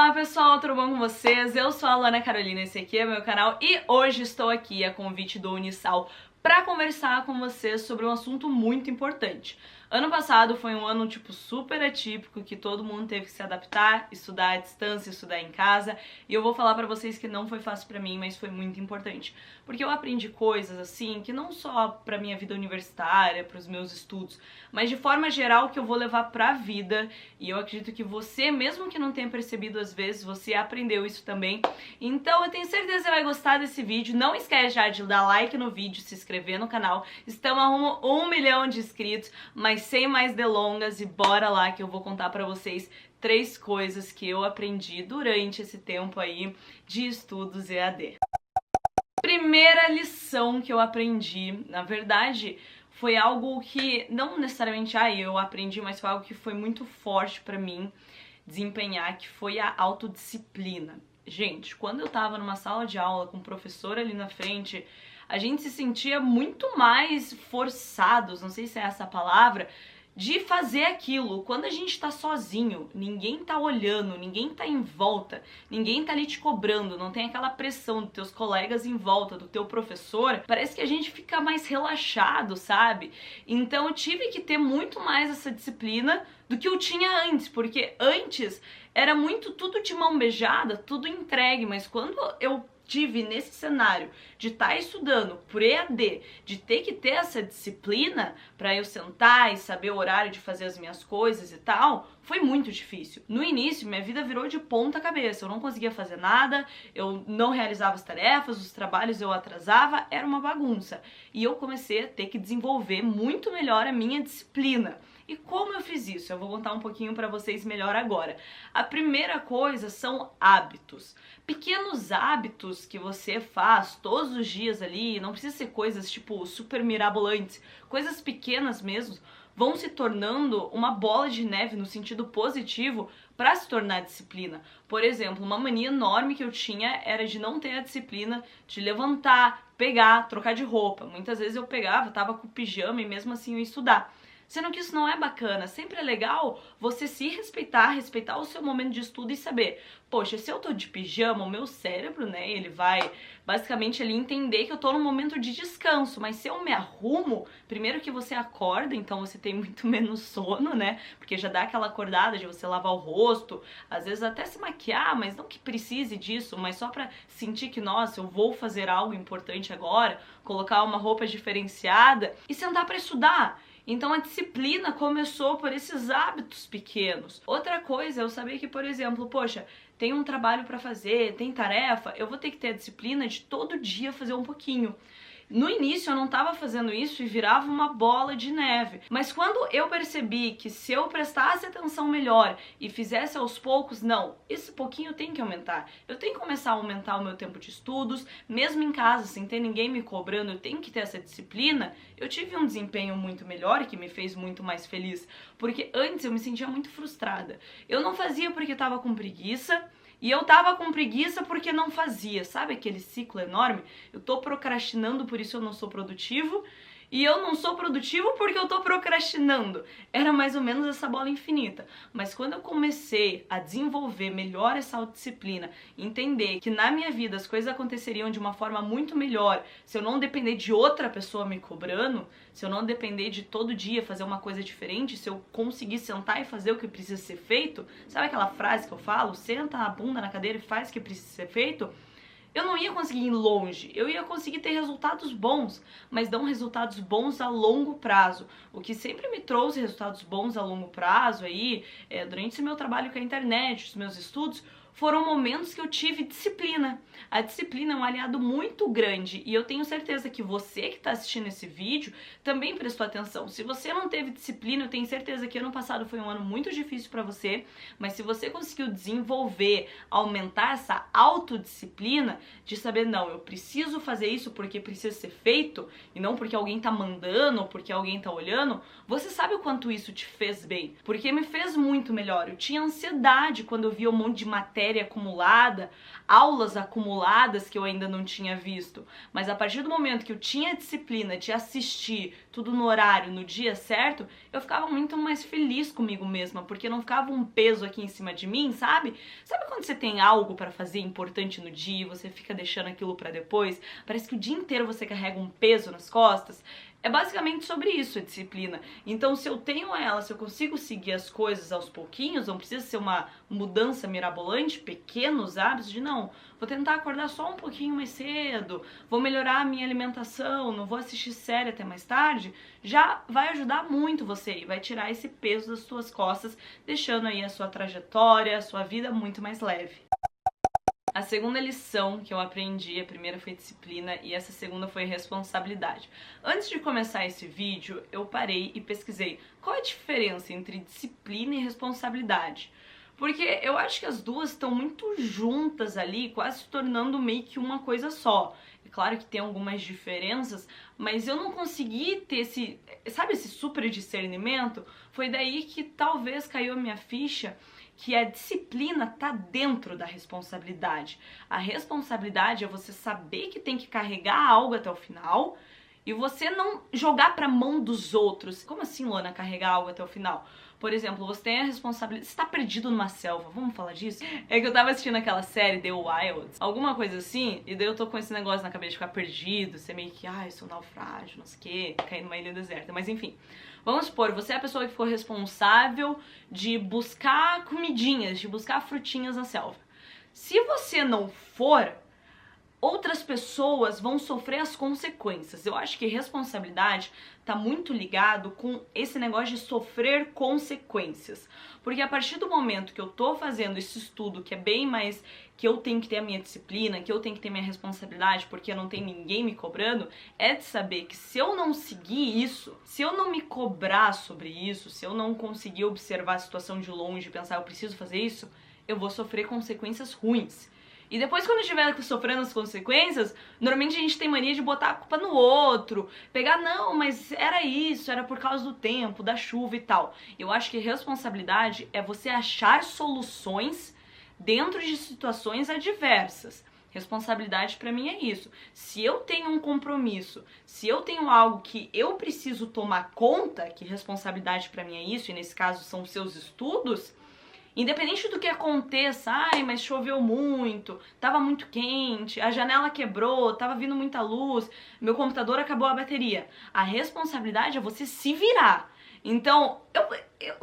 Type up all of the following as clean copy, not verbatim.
Olá pessoal, tudo bom com vocês? Eu sou a Luana Carolina, esse aqui é meu canal e hoje estou aqui a convite do Unisal para conversar com vocês sobre um assunto muito importante. Ano passado foi um ano super atípico, que todo mundo teve que se adaptar, estudar à distância, estudar em casa, e eu vou falar pra vocês que não foi fácil pra mim, mas foi muito importante, porque eu aprendi coisas assim, que não só pra minha vida universitária, pros meus estudos, mas de forma geral que eu vou levar pra vida, e eu acredito que você, mesmo que não tenha percebido às vezes, você aprendeu isso também. Então eu tenho certeza que você vai gostar desse vídeo. Não esquece já de dar like no vídeo, se inscrever no canal. Estamos rumo a 1 milhão de inscritos, mas sem mais delongas e bora lá que eu vou contar pra vocês 3 coisas que eu aprendi durante esse tempo aí de estudos EAD. Primeira lição que eu aprendi, na verdade, foi algo que não necessariamente eu aprendi, mas foi algo que foi muito forte pra mim desempenhar, que foi a autodisciplina. Gente, quando eu tava numa sala de aula com o professor ali na frente, a gente se sentia muito mais forçados, não sei se é essa a palavra, de fazer aquilo. Quando a gente tá sozinho, ninguém tá olhando, ninguém tá em volta, ninguém tá ali te cobrando, não tem aquela pressão dos teus colegas em volta, do teu professor, parece que a gente fica mais relaxado, sabe? Então eu tive que ter muito mais essa disciplina do que eu tinha antes, porque antes era muito tudo de mão beijada, tudo entregue, mas quando eu tive nesse cenário de estar estudando por EAD, de ter que ter essa disciplina para eu sentar e saber o horário de fazer as minhas coisas e tal, foi muito difícil. No início, minha vida virou de ponta cabeça, eu não conseguia fazer nada, eu não realizava as tarefas, os trabalhos eu atrasava, era uma bagunça. E eu comecei a ter que desenvolver muito melhor a minha disciplina. E como eu fiz isso? Eu vou contar um pouquinho pra vocês melhor agora. A primeira coisa são hábitos. Pequenos hábitos que você faz todos os dias ali, não precisa ser coisas tipo super mirabolantes, coisas pequenas mesmo, vão se tornando uma bola de neve no sentido positivo para se tornar disciplina. Por exemplo, uma mania enorme que eu tinha era de não ter a disciplina de levantar, pegar, trocar de roupa. Muitas vezes eu pegava, tava com pijama e mesmo assim eu ia estudar. Sendo que isso não é bacana, sempre é legal você se respeitar, respeitar o seu momento de estudo e saber, poxa, se eu tô de pijama, o meu cérebro, né, ele vai basicamente ali entender que eu tô num momento de descanso, mas se eu me arrumo, primeiro que você acorda, então você tem muito menos sono, né, porque já dá aquela acordada de você lavar o rosto, às vezes até se maquiar, mas não que precise disso, mas só pra sentir que, nossa, eu vou fazer algo importante agora, colocar uma roupa diferenciada e sentar pra estudar. Então a disciplina começou por esses hábitos pequenos. Outra coisa, eu sabia que, por exemplo, poxa, tem um trabalho pra fazer, tem tarefa, eu vou ter que ter a disciplina de todo dia fazer um pouquinho. No início eu não estava fazendo isso e virava uma bola de neve, mas quando eu percebi que se eu prestasse atenção melhor e fizesse aos poucos, não, esse pouquinho tem que aumentar. Eu tenho que começar a aumentar o meu tempo de estudos, mesmo em casa, sem ter ninguém me cobrando, eu tenho que ter essa disciplina. Eu tive um desempenho muito melhor, que me fez muito mais feliz, porque antes eu me sentia muito frustrada. Eu não fazia porque estava com preguiça, e eu tava com preguiça porque não fazia, sabe aquele ciclo enorme? Eu tô procrastinando, por isso eu não sou produtivo, e eu não sou produtivo porque eu tô procrastinando. Era mais ou menos essa bola infinita. Mas quando eu comecei a desenvolver melhor essa autodisciplina, entender que na minha vida as coisas aconteceriam de uma forma muito melhor se eu não depender de outra pessoa me cobrando, se eu não depender de todo dia fazer uma coisa diferente, se eu conseguir sentar e fazer o que precisa ser feito, sabe aquela frase que eu falo? Senta a bunda na cadeira e faz o que precisa ser feito. Eu não ia conseguir ir longe, eu ia conseguir ter resultados bons, mas não resultados bons a longo prazo. O que sempre me trouxe resultados bons a longo prazo aí, durante esse meu trabalho com a internet, os meus estudos, foram momentos que eu tive disciplina. A disciplina é um aliado muito grande e eu tenho certeza que você que está assistindo esse vídeo também prestou atenção. Se você não teve disciplina, eu tenho certeza que ano passado foi um ano muito difícil para você, mas se você conseguiu desenvolver, aumentar essa autodisciplina de saber, não, eu preciso fazer isso porque precisa ser feito e não porque alguém tá mandando ou porque alguém tá olhando, você sabe o quanto isso te fez bem, porque me fez muito melhor. Eu tinha ansiedade quando eu via um monte de matéria matéria acumulada, aulas acumuladas que eu ainda não tinha visto. Mas a partir do momento que eu tinha a disciplina de assistir tudo no horário, no dia certo, eu ficava muito mais feliz comigo mesma, porque não ficava um peso aqui em cima de mim, sabe? Sabe quando você tem algo para fazer importante no dia e você fica deixando aquilo para depois? Parece que o dia inteiro você carrega um peso nas costas. É basicamente sobre isso a disciplina. Então, se eu tenho ela, se eu consigo seguir as coisas aos pouquinhos, não precisa ser uma mudança mirabolante, pequenos hábitos de não, vou tentar acordar só um pouquinho mais cedo, vou melhorar a minha alimentação, não vou assistir série até mais tarde, já vai ajudar muito você e vai tirar esse peso das suas costas, deixando aí a sua trajetória, a sua vida muito mais leve. A segunda lição que eu aprendi, a primeira foi disciplina e essa segunda foi responsabilidade. Antes de começar esse vídeo, eu parei e pesquisei qual é a diferença entre disciplina e responsabilidade. Porque eu acho que as duas estão muito juntas ali, quase se tornando meio que uma coisa só. É claro que tem algumas diferenças, mas eu não consegui ter esse, sabe, esse super discernimento. Foi daí que talvez caiu a minha ficha que a disciplina tá dentro da responsabilidade. A responsabilidade é você saber que tem que carregar algo até o final e você não jogar pra mão dos outros. Como assim, Luana, carregar algo até o final? Por exemplo, você tem a responsabilidade... Você tá perdido numa selva, vamos falar disso? É que eu tava assistindo aquela série The Wilds, alguma coisa assim, e daí eu tô com esse negócio na cabeça de ficar perdido, ser meio que, eu sou um naufrágio, não sei o quê, cair numa ilha deserta, mas enfim. Vamos supor, você é a pessoa que for responsável de buscar comidinhas, de buscar frutinhas na selva. Se você não for, outras pessoas vão sofrer as consequências. Eu acho que responsabilidade tá muito ligado com esse negócio de sofrer consequências. Porque a partir do momento que eu tô fazendo esse estudo, que é bem mais que eu tenho que ter a minha disciplina, que eu tenho que ter minha responsabilidade, porque não tem ninguém me cobrando, é de saber que se eu não seguir isso, se eu não me cobrar sobre isso, se eu não conseguir observar a situação de longe e pensar, eu preciso fazer isso, eu vou sofrer consequências ruins. E depois, quando eu estiver sofrendo as consequências, normalmente a gente tem mania de botar a culpa no outro, pegar, não, mas era isso, era por causa do tempo, da chuva e tal. Eu acho que responsabilidade é você achar soluções dentro de situações adversas. Responsabilidade pra mim é isso. Se eu tenho um compromisso, se eu tenho algo que eu preciso tomar conta, que responsabilidade pra mim é isso, e nesse caso são os seus estudos, independente do que aconteça, mas choveu muito, tava muito quente, a janela quebrou, tava vindo muita luz, meu computador acabou a bateria. A responsabilidade é você se virar. Então,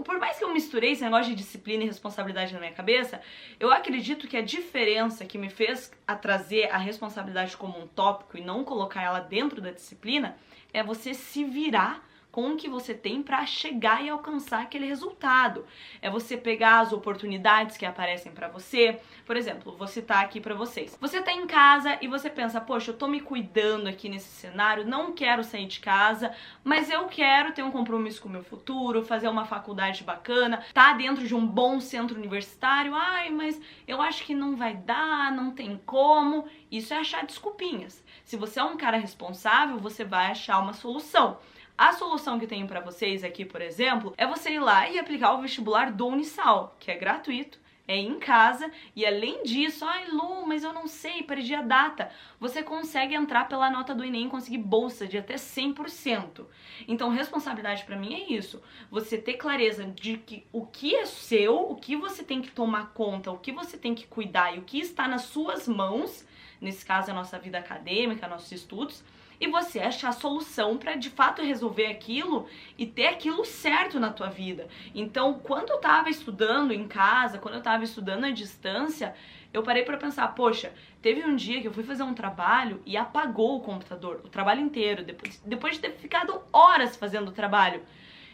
por mais que eu misturei esse negócio de disciplina e responsabilidade na minha cabeça, eu acredito que a diferença que me fez a trazer a responsabilidade como um tópico e não colocar ela dentro da disciplina é você se virar com o que você tem para chegar e alcançar aquele resultado. É você pegar as oportunidades que aparecem para você. Por exemplo, vou citar aqui para vocês. Você tá em casa e você pensa, poxa, eu tô me cuidando aqui nesse cenário, não quero sair de casa, mas eu quero ter um compromisso com o meu futuro, fazer uma faculdade bacana, tá dentro de um bom centro universitário, mas eu acho que não vai dar, não tem como. Isso é achar desculpinhas. Se você é um cara responsável, você vai achar uma solução. A solução que eu tenho pra vocês aqui, por exemplo, é você ir lá e aplicar o vestibular do Unisal, que é gratuito, é em casa, e além disso, Lu, mas eu não sei, perdi a data. Você consegue entrar pela nota do Enem e conseguir bolsa de até 100%. Então, responsabilidade pra mim é isso. Você ter clareza de que o que é seu, o que você tem que tomar conta, o que você tem que cuidar e o que está nas suas mãos, nesse caso a nossa vida acadêmica, nossos estudos, e você achar a solução para de fato resolver aquilo e ter aquilo certo na tua vida. Então, quando eu tava estudando em casa, quando eu tava estudando à distância, eu parei para pensar, poxa, teve um dia que eu fui fazer um trabalho e apagou o computador, o trabalho inteiro, depois de ter ficado horas fazendo o trabalho.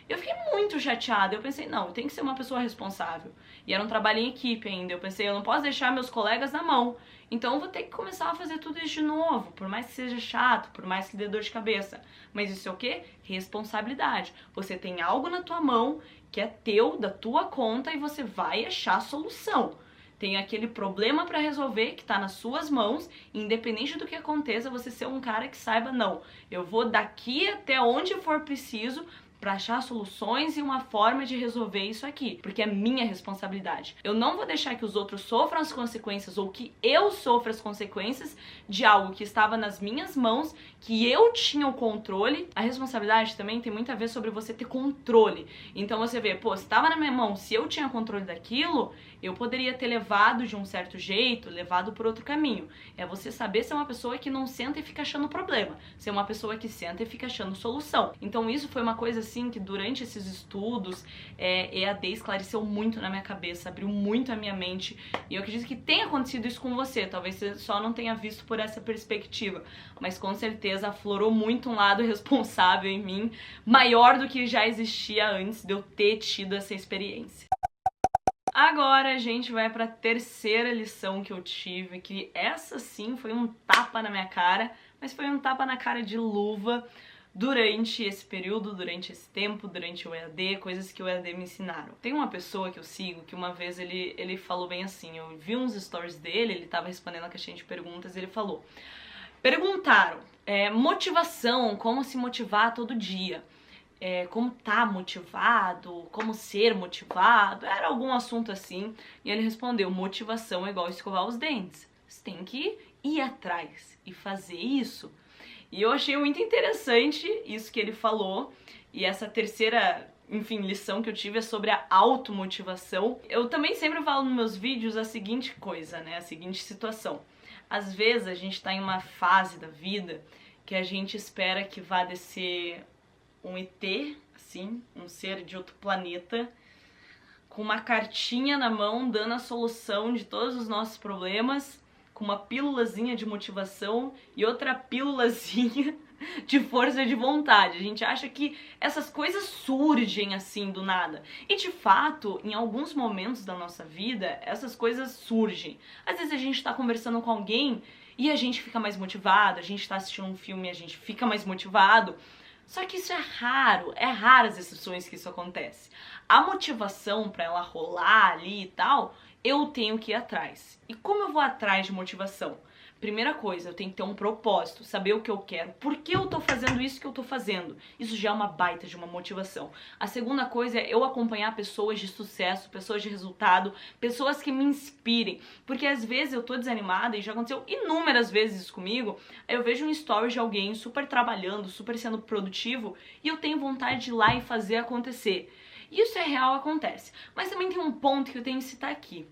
Eu fiquei muito chateada, eu pensei, não, eu tenho que ser uma pessoa responsável. E era um trabalho em equipe ainda, eu pensei, eu não posso deixar meus colegas na mão. Então eu vou ter que começar a fazer tudo isso de novo, por mais que seja chato, por mais que dê dor de cabeça. Mas isso é o quê? Responsabilidade. Você tem algo na tua mão que é teu, da tua conta, e você vai achar a solução. Tem aquele problema para resolver que tá nas suas mãos, e independente do que aconteça, você ser um cara que saiba, não, eu vou daqui até onde for preciso para achar soluções e uma forma de resolver isso aqui, porque é minha responsabilidade. Eu não vou deixar que os outros sofram as consequências ou que eu sofra as consequências de algo que estava nas minhas mãos, que eu tinha o controle. A responsabilidade também tem muito a ver sobre você ter controle. Então você vê, pô, se estava na minha mão, se eu tinha controle daquilo, eu poderia ter levado de um certo jeito, levado por outro caminho. É você saber ser uma pessoa que não senta e fica achando problema, ser uma pessoa que senta e fica achando solução. Então isso foi uma coisa assim que durante esses estudos EAD esclareceu muito na minha cabeça, abriu muito a minha mente, e eu acredito que tenha acontecido isso com você, talvez você só não tenha visto por essa perspectiva, mas com certeza aflorou muito um lado responsável em mim, maior do que já existia antes de eu ter tido essa experiência. Agora a gente vai para a terceira lição que eu tive, que essa sim foi um tapa na minha cara, mas foi um tapa na cara de luva durante esse período, durante esse tempo, durante o EAD, coisas que o EAD me ensinaram. Tem uma pessoa que eu sigo que uma vez ele falou bem assim, eu vi uns stories dele, ele tava respondendo a caixinha de perguntas e ele falou: perguntaram, motivação, como se motivar todo dia. Como tá motivado, como ser motivado, era algum assunto assim, e ele respondeu: motivação é igual escovar os dentes, você tem que ir atrás e fazer isso. E eu achei muito interessante isso que ele falou, e essa terceira, enfim, lição que eu tive é sobre a automotivação. Eu também sempre falo nos meus vídeos a seguinte coisa, né, a seguinte situação: às vezes a gente tá em uma fase da vida que a gente espera que vá descer um ET, assim, um ser de outro planeta, com uma cartinha na mão, dando a solução de todos os nossos problemas, com uma pílulazinha de motivação e outra pílulazinha de força de vontade. A gente acha que essas coisas surgem assim do nada. E de fato, em alguns momentos da nossa vida, essas coisas surgem. Às vezes a gente tá conversando com alguém e a gente fica mais motivado, a gente tá assistindo um filme e a gente fica mais motivado. Só que isso é raras as exceções que isso acontece. A motivação pra ela rolar ali e tal, eu tenho que ir atrás. E como eu vou atrás de motivação? Primeira coisa, eu tenho que ter um propósito, saber o que eu quero, por que eu tô fazendo isso que eu tô fazendo. Isso já é uma baita de uma motivação. A segunda coisa é eu acompanhar pessoas de sucesso, pessoas de resultado, pessoas que me inspirem. Porque às vezes eu tô desanimada, e já aconteceu inúmeras vezes isso comigo, eu vejo um story de alguém super trabalhando, super sendo produtivo, e eu tenho vontade de ir lá e fazer acontecer. Isso é real, acontece. Mas também tem um ponto que eu tenho que citar aqui.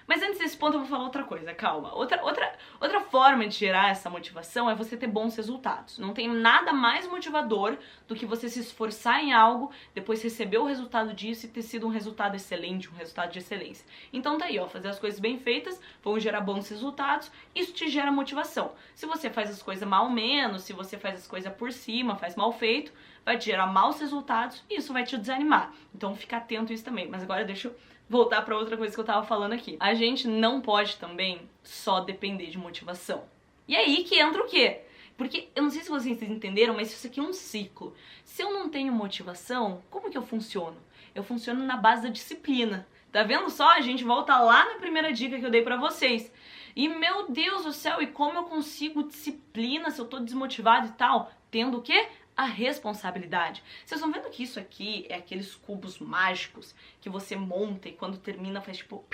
Mas antes desse ponto eu vou falar outra coisa, calma. Outra forma de gerar essa motivação é você ter bons resultados. Não tem nada mais motivador do que você se esforçar em algo, depois receber o resultado disso e ter sido um resultado excelente, um resultado de excelência. Então tá aí, ó, fazer as coisas bem feitas vão gerar bons resultados, isso te gera motivação. Se você faz as coisas mal menos, se você faz as coisas por cima, faz mal feito, vai te gerar maus resultados e isso vai te desanimar. Então fica atento a isso também. Mas agora deixa eu voltar para outra coisa que eu tava falando aqui. A gente não pode também só depender de motivação. E aí que entra o quê? Porque eu não sei se vocês entenderam, mas isso aqui é um ciclo. Se eu não tenho motivação, como que eu funciono? Eu funciono na base da disciplina. Tá vendo só? A gente volta lá na primeira dica que eu dei pra vocês. E meu Deus do céu, e como eu consigo disciplina se eu tô desmotivado e tal? Tendo o quê? A responsabilidade. Vocês estão vendo que isso aqui é aqueles cubos mágicos que você monta e quando termina faz tipo...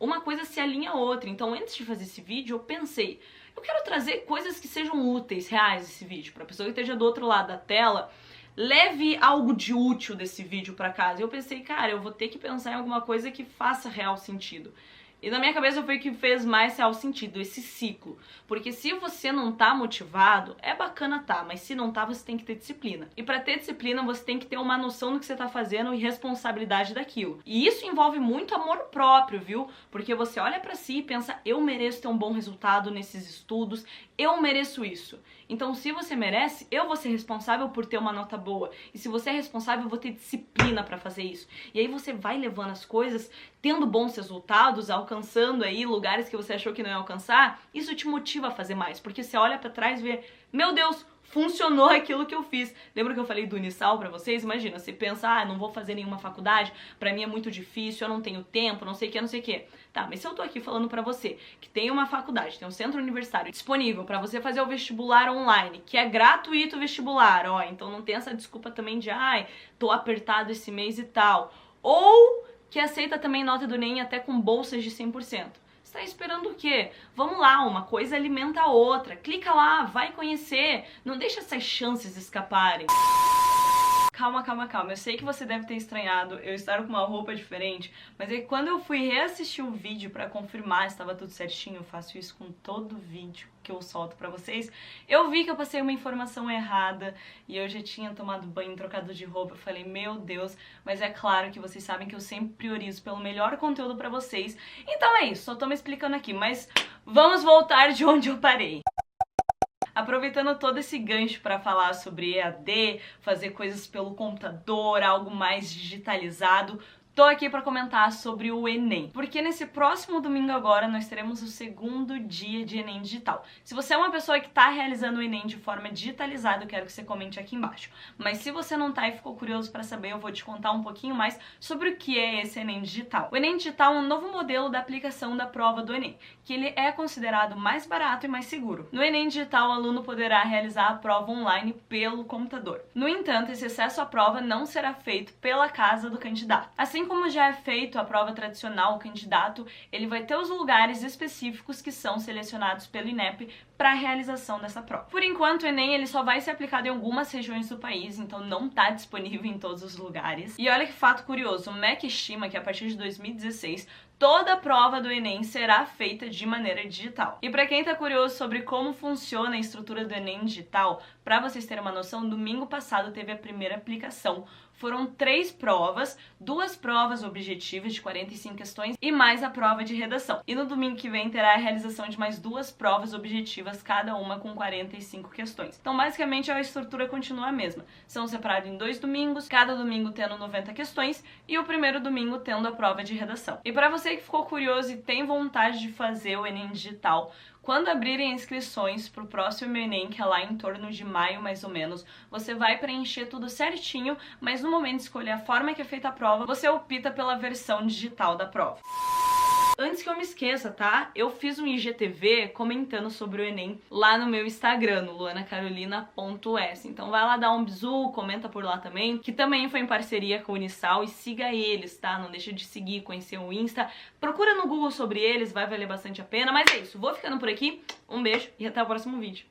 uma coisa se alinha a outra. Então antes de fazer esse vídeo eu pensei, eu quero trazer coisas que sejam úteis, reais esse vídeo. Pra pessoa que esteja do outro lado da tela, leve algo de útil desse vídeo pra casa. E eu pensei, cara, eu vou ter que pensar em alguma coisa que faça real sentido. E na minha cabeça foi o que fez mais real sentido, esse ciclo. Porque se você não tá motivado, é bacana tá, mas se não tá, você tem que ter disciplina. E pra ter disciplina, você tem que ter uma noção do que você tá fazendo e responsabilidade daquilo. E isso envolve muito amor próprio, viu? Porque você olha pra si e pensa, eu mereço ter um bom resultado nesses estudos, eu mereço isso. Então, se você merece, eu vou ser responsável por ter uma nota boa. E se você é responsável, eu vou ter disciplina pra fazer isso. E aí você vai levando as coisas, tendo bons resultados, alcançando aí lugares que você achou que não ia alcançar, isso te motiva a fazer mais. Porque você olha pra trás e vê, meu Deus, funcionou aquilo que eu fiz. Lembra que eu falei do Unisal pra vocês? Imagina, você pensa, não vou fazer nenhuma faculdade, pra mim é muito difícil, eu não tenho tempo, não sei o que, não sei o que. Tá, mas se eu tô aqui falando pra você que tem uma faculdade, tem um centro universitário disponível pra você fazer o vestibular online, que é gratuito o vestibular, ó, então não tem essa desculpa também de, tô apertado esse mês e tal. Ou que aceita também nota do Enem até com bolsas de 100%. Você tá esperando o quê? Vamos lá, uma coisa alimenta a outra. Clica lá, vai conhecer. Não deixa essas chances escaparem. Calma, calma, calma. Eu sei que você deve ter estranhado eu estar com uma roupa diferente, mas é que quando eu fui reassistir o vídeo pra confirmar se estava tudo certinho, eu faço isso com todo vídeo que eu solto pra vocês, eu vi que eu passei uma informação errada e eu já tinha tomado banho, trocado de roupa. Eu falei, meu Deus, mas é claro que vocês sabem que eu sempre priorizo pelo melhor conteúdo pra vocês. Então é isso, só tô me explicando aqui, mas vamos voltar de onde eu parei. Aproveitando todo esse gancho para falar sobre EAD, fazer coisas pelo computador, algo mais digitalizado, tô aqui para comentar sobre o Enem, porque nesse próximo domingo agora nós teremos o segundo dia de Enem digital. Se você é uma pessoa que está realizando o Enem de forma digitalizada, eu quero que você comente aqui embaixo. Mas se você não tá e ficou curioso para saber, eu vou te contar um pouquinho mais sobre o que é esse Enem digital. O Enem digital é um novo modelo da aplicação da prova do Enem, que ele é considerado mais barato e mais seguro. No Enem digital, o aluno poderá realizar a prova online pelo computador. No entanto, esse acesso à prova não será feito pela casa do candidato. Assim como já é feito a prova tradicional, o candidato ele vai ter os lugares específicos que são selecionados pelo INEP para a realização dessa prova. Por enquanto, o Enem ele só vai ser aplicado em algumas regiões do país, então não está disponível em todos os lugares. E olha que fato curioso, o MEC estima que a partir de 2016 toda a prova do Enem será feita de maneira digital. E para quem tá curioso sobre como funciona a estrutura do Enem digital, para vocês terem uma noção, domingo passado teve a primeira aplicação. Foram 3 provas, 2 provas objetivas de 45 questões e mais a prova de redação. E no domingo que vem terá a realização de mais 2 provas objetivas, cada uma com 45 questões. Então basicamente a estrutura continua a mesma. São separados em 2 domingos, cada domingo tendo 90 questões e o primeiro domingo tendo a prova de redação. E para você que ficou curioso e tem vontade de fazer o Enem digital, quando abrirem inscrições para o próximo Enem, que é lá em torno de maio mais ou menos, você vai preencher tudo certinho, mas no momento de escolher a forma que é feita a prova, você opta pela versão digital da prova. Antes que eu me esqueça, tá? Eu fiz um IGTV comentando sobre o Enem lá no meu Instagram, no luanacarolina.s. Então vai lá dar um bisu, comenta por lá também, que também foi em parceria com o Unisal, e siga eles, tá? Não deixa de seguir, conhecer o Insta. Procura no Google sobre eles, vai valer bastante a pena. Mas é isso, vou ficando por aqui. Um beijo e até o próximo vídeo.